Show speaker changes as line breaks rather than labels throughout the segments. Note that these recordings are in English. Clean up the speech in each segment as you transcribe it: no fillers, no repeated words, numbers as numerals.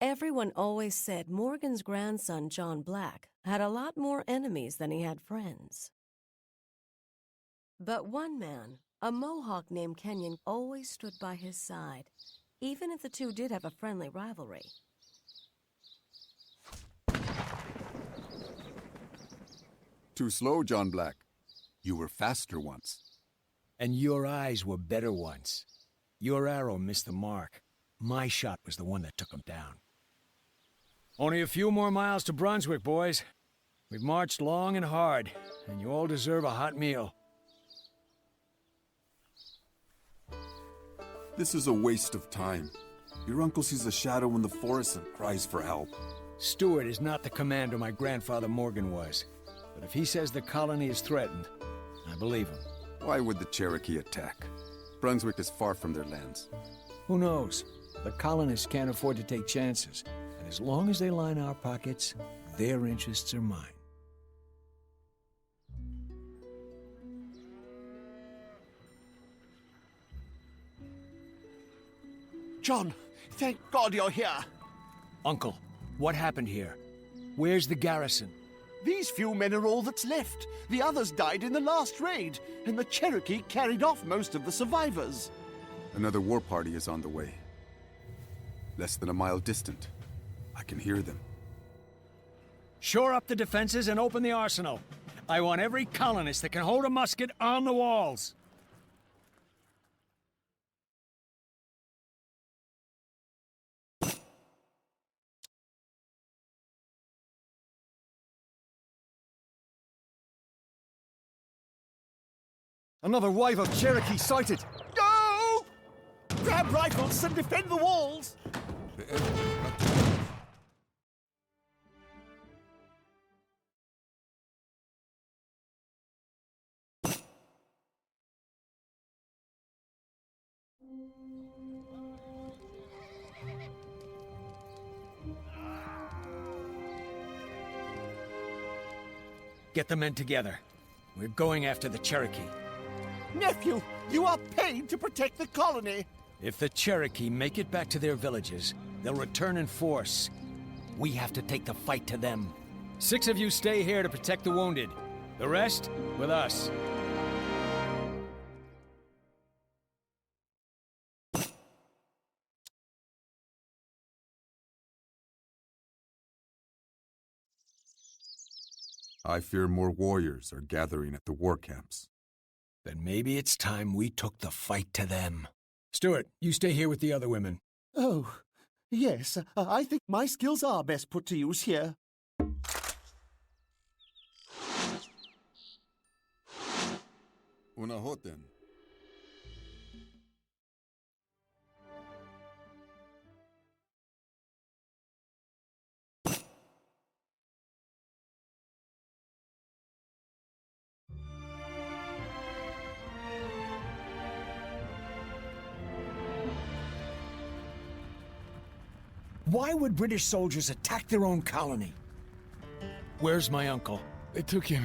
Everyone always said Morgan's grandson, John Black, had a lot more enemies than he had friends. But one man, a Mohawk named Kenyon, always stood by his side, even if the two did have a friendly rivalry.
Too slow, John Black. You were faster once.
And your eyes were better once. Your arrow missed the mark. My shot was the one that took him down. Only a few more miles to Brunswick, boys. We've marched long and hard, and you all deserve a hot meal.
This is a waste of time. Your uncle sees a shadow in the forest and cries for help.
Stuart is not the commander my grandfather Morgan was. But if he says the colony is threatened, I believe him.
Why would the Cherokee attack? Brunswick is far from their lands.
Who knows? The colonists can't afford to take chances. And as long as they line our pockets, their interests are mine.
John, thank God you're here.
Uncle, what happened here? Where's the garrison?
These few men are all that's left. The others died in the last raid, and the Cherokee carried off most of the survivors.
Another war party is on the way. Less than a mile distant. I can hear them.
Shore up the defenses and open the arsenal. I want every colonist that can hold a musket on the walls.
Another wave of Cherokee sighted. Go! Grab rifles and defend the walls!
Get the men together. We're going after the Cherokee.
Nephew, you are paid to protect the colony.
If the Cherokee make it back to their villages, they'll return in force. We have to take the fight to them. 6 of you stay here to protect the wounded. The rest, with us.
I fear more warriors are gathering at the war camps.
Then maybe it's time we took the fight to them. Stuart, you stay here with the other women.
Oh, yes, I think my skills are best put to use here.
Unahoten.
Why would British soldiers attack their own colony? Where's my uncle?
They took him.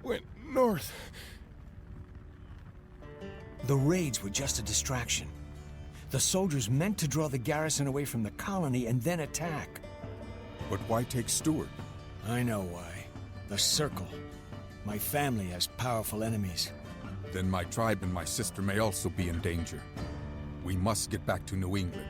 Went north.
The raids were just a distraction. The soldiers meant to draw the garrison away from the colony and then attack.
But why take Stuart?
I know why. The Circle. My family has powerful enemies.
Then my tribe and my sister may also be in danger. We must get back to New England.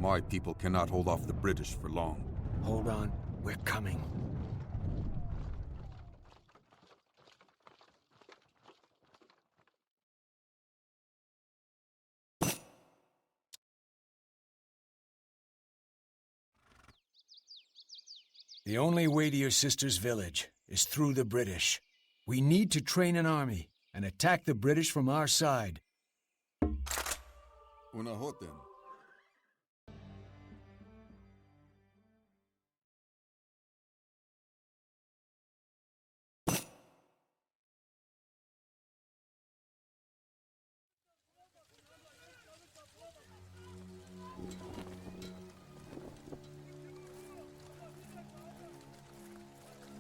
My people cannot hold off the British for long.
Hold on, we're coming. The only way to your sister's village is through the British. We need to train an army and attack the British from our side.
Una joten.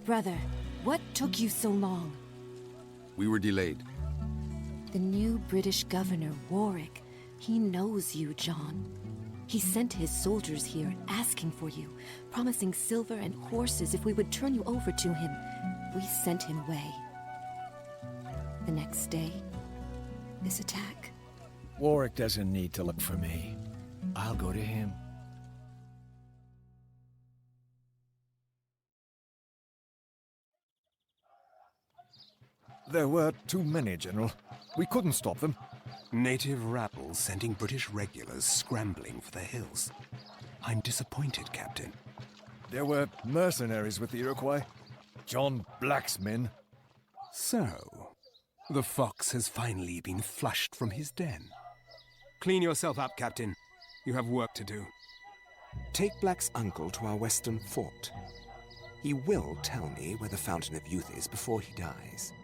Brother, what took you so long?
We were delayed.
The new British governor, Warwick, he knows you, John. He sent his soldiers here asking for you, promising silver and horses if we would turn you over to him. We sent him away. The next day, this attack.
Warwick doesn't need to look for me. I'll go to him.
There were too many, General. We couldn't stop them.
Native rabble sending British regulars scrambling for the hills. I'm disappointed, Captain.
There were mercenaries with the Iroquois. John Black's men.
So, the fox has finally been flushed from his den. Clean yourself up, Captain. You have work to do. Take Black's uncle to our western fort. He will tell me where the Fountain of Youth is before he dies.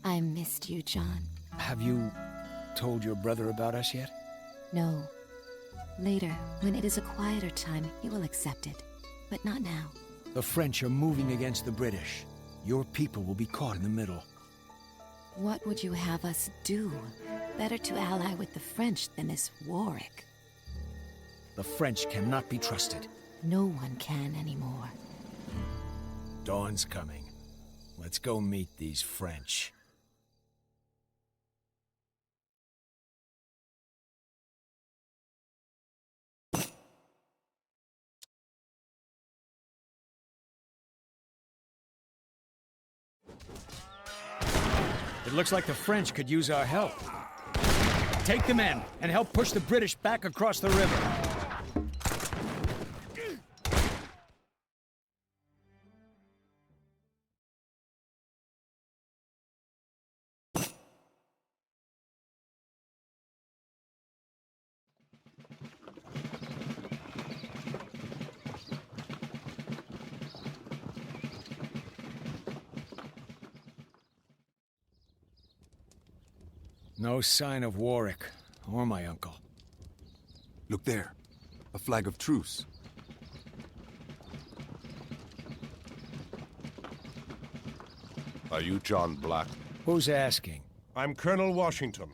I missed you, John.
Have you told your brother about us yet?
No. Later, when it is a quieter time, he will accept it. But not now.
The French are moving against the British. Your people will be caught in the middle.
What would you have us do? Better to ally with the French than this Warwick.
The French cannot be trusted.
No one can anymore.
Dawn's coming. Let's go meet these French. It looks like the French could use our help. Take the men and help push the British back across the river. No sign of Warwick, or my uncle.
Look there. A flag of truce.
Are you John Black?
Who's asking?
I'm Colonel Washington.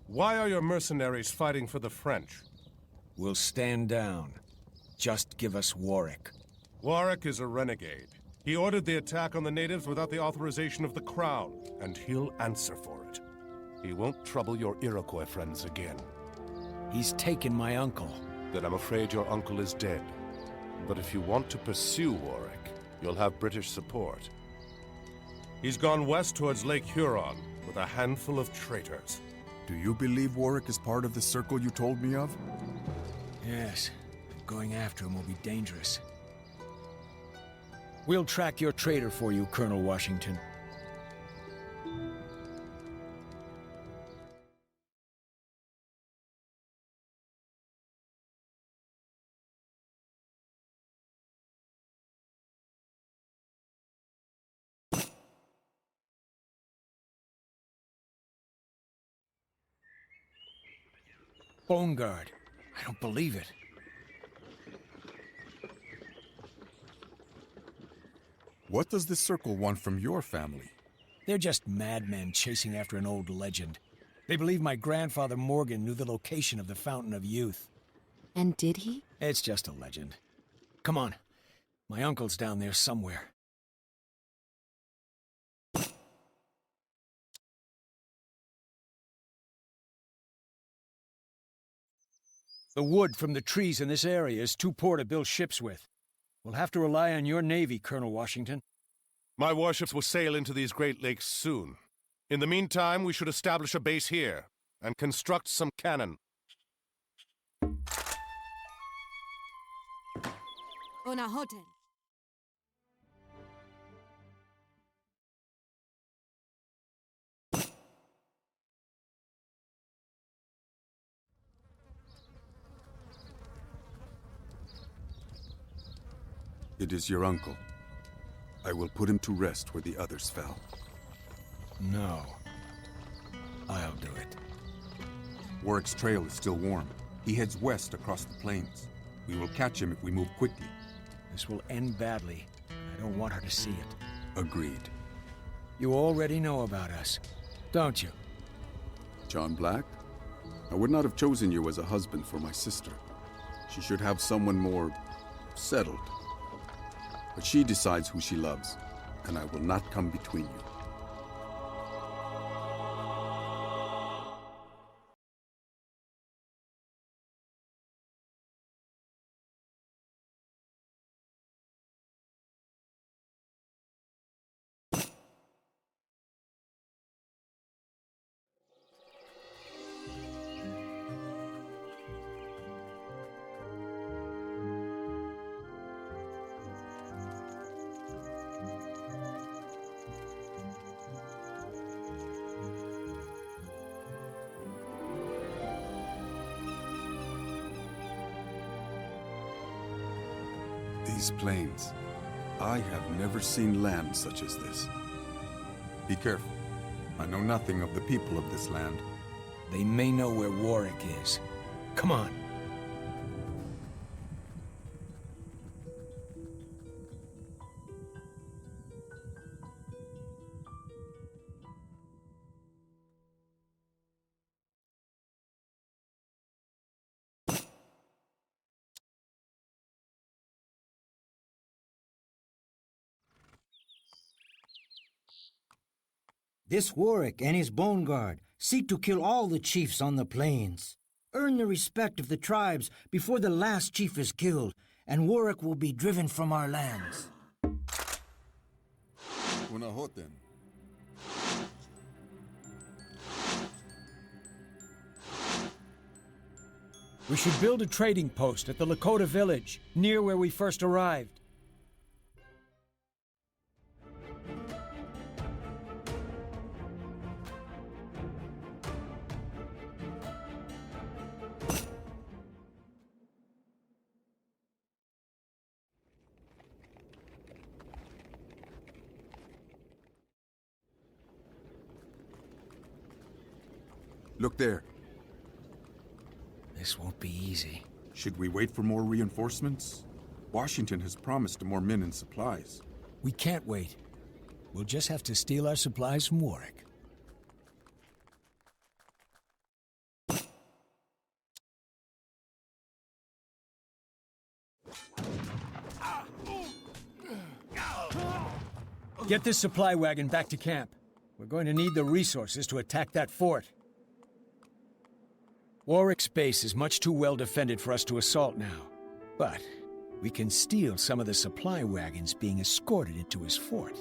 Why are your mercenaries fighting for the French?
We'll stand down. Just give us Warwick.
Warwick is a renegade. He ordered the attack on the natives without the authorization of the Crown, and he'll answer for it. He won't trouble your Iroquois friends again.
He's taken my uncle.
Then I'm afraid your uncle is dead. But if you want to pursue Warwick, you'll have British support. He's gone west towards Lake Huron with a handful of traitors.
Do you believe Warwick is part of the circle you told me of?
Yes. Going after him will be dangerous. We'll track your traitor for you, Colonel Washington. Bone Guard. I don't believe it.
What does the circle want from your family?
They're just madmen chasing after an old legend. They believe my grandfather Morgan knew the location of the Fountain of Youth.
And did he?
It's just a legend. Come on. My uncle's down there somewhere. The wood from the trees in this area is too poor to build ships with. We'll have to rely on your navy, Colonel Washington.
My warships will sail into these Great Lakes soon. In the meantime, we should establish a base here and construct some cannon.
Una hotel.
It is your uncle. I will put him to rest where the others fell.
No. I'll do it.
Warwick's trail is still warm. He heads west across the plains. We will catch him if we move quickly.
This will end badly. I don't want her to see it.
Agreed.
You already know about us, don't you?
John Black? I would not have chosen you as a husband for my sister. She should have someone more settled. But she decides who she loves, and I will not come between you. These plains. I have never seen land such as this. Be careful. I know nothing of the people of this land.
They may know where Warwick is. Come on.
This Warwick and his Bone Guard seek to kill all the chiefs on the plains. Earn the respect of the tribes before the last chief is killed, and Warwick will be driven from our lands.
We should build a trading post at the Lakota village, near where we first arrived.
Look there.
This won't be easy.
Should we wait for more reinforcements? Washington has promised more men and supplies.
We can't wait. We'll just have to steal our supplies from Warwick. Get this supply wagon back to camp. We're going to need the resources to attack that fort. Warwick's base is much too well defended for us to assault now. But we can steal some of the supply wagons being escorted into his fort.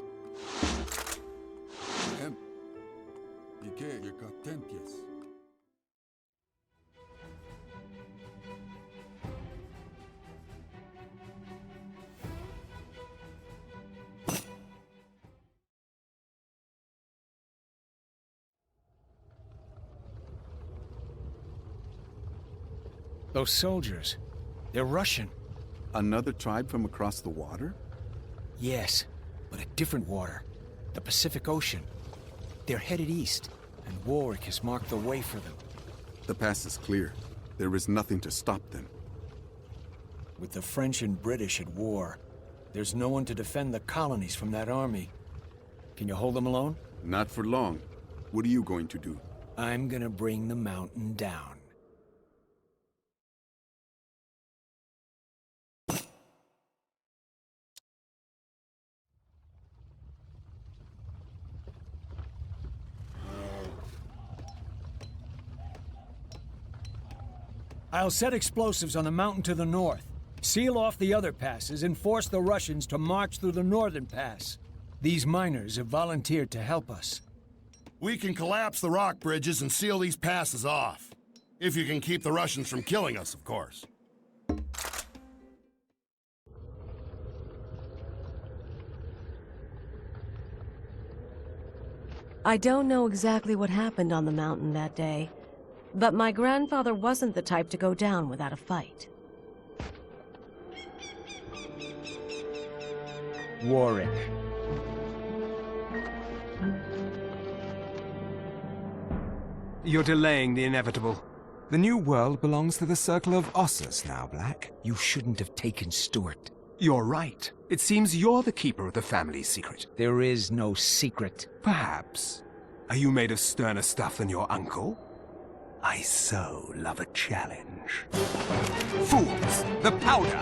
Those soldiers, they're Russian.
Another tribe from across the water?
Yes, but a different water. The Pacific Ocean. They're headed east, and Warwick has marked the way for them.
The pass is clear. There is nothing to stop them.
With the French and British at war, there's no one to defend the colonies from that army. Can you hold them alone?
Not for long. What are you going to do?
I'm gonna bring the mountain down. I'll set explosives on the mountain to the north, seal off the other passes, and force the Russians to march through the northern pass. These miners have volunteered to help us.
We can collapse the rock bridges and seal these passes off. If you can keep the Russians from killing us, of course.
I don't know exactly what happened on the mountain that day, but my grandfather wasn't the type to go down without a fight.
Warwick.
You're delaying the inevitable.
The new world belongs to the Circle of Ossus now, Black. You shouldn't have taken Stuart.
You're right. It seems you're the keeper of the family's secret.
There is no secret.
Perhaps. Are you made of sterner stuff than your uncle? I so love a challenge. Fools! The powder!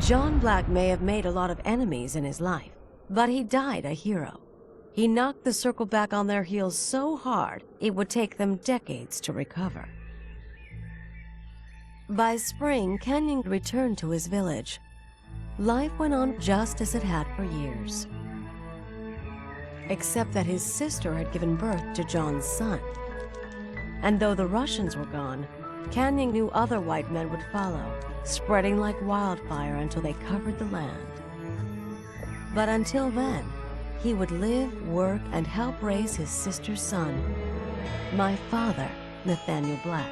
John Black may have made a lot of enemies in his life, but he died a hero. He knocked the Circle back on their heels so hard, it would take them decades to recover. By spring, Kenyon returned to his village. Life went on just as it had for years. Except that his sister had given birth to John's son. And though the Russians were gone, Kenyon knew other white men would follow, spreading like wildfire until they covered the land. But until then, he would live, work, and help raise his sister's son, my father, Nathaniel Black.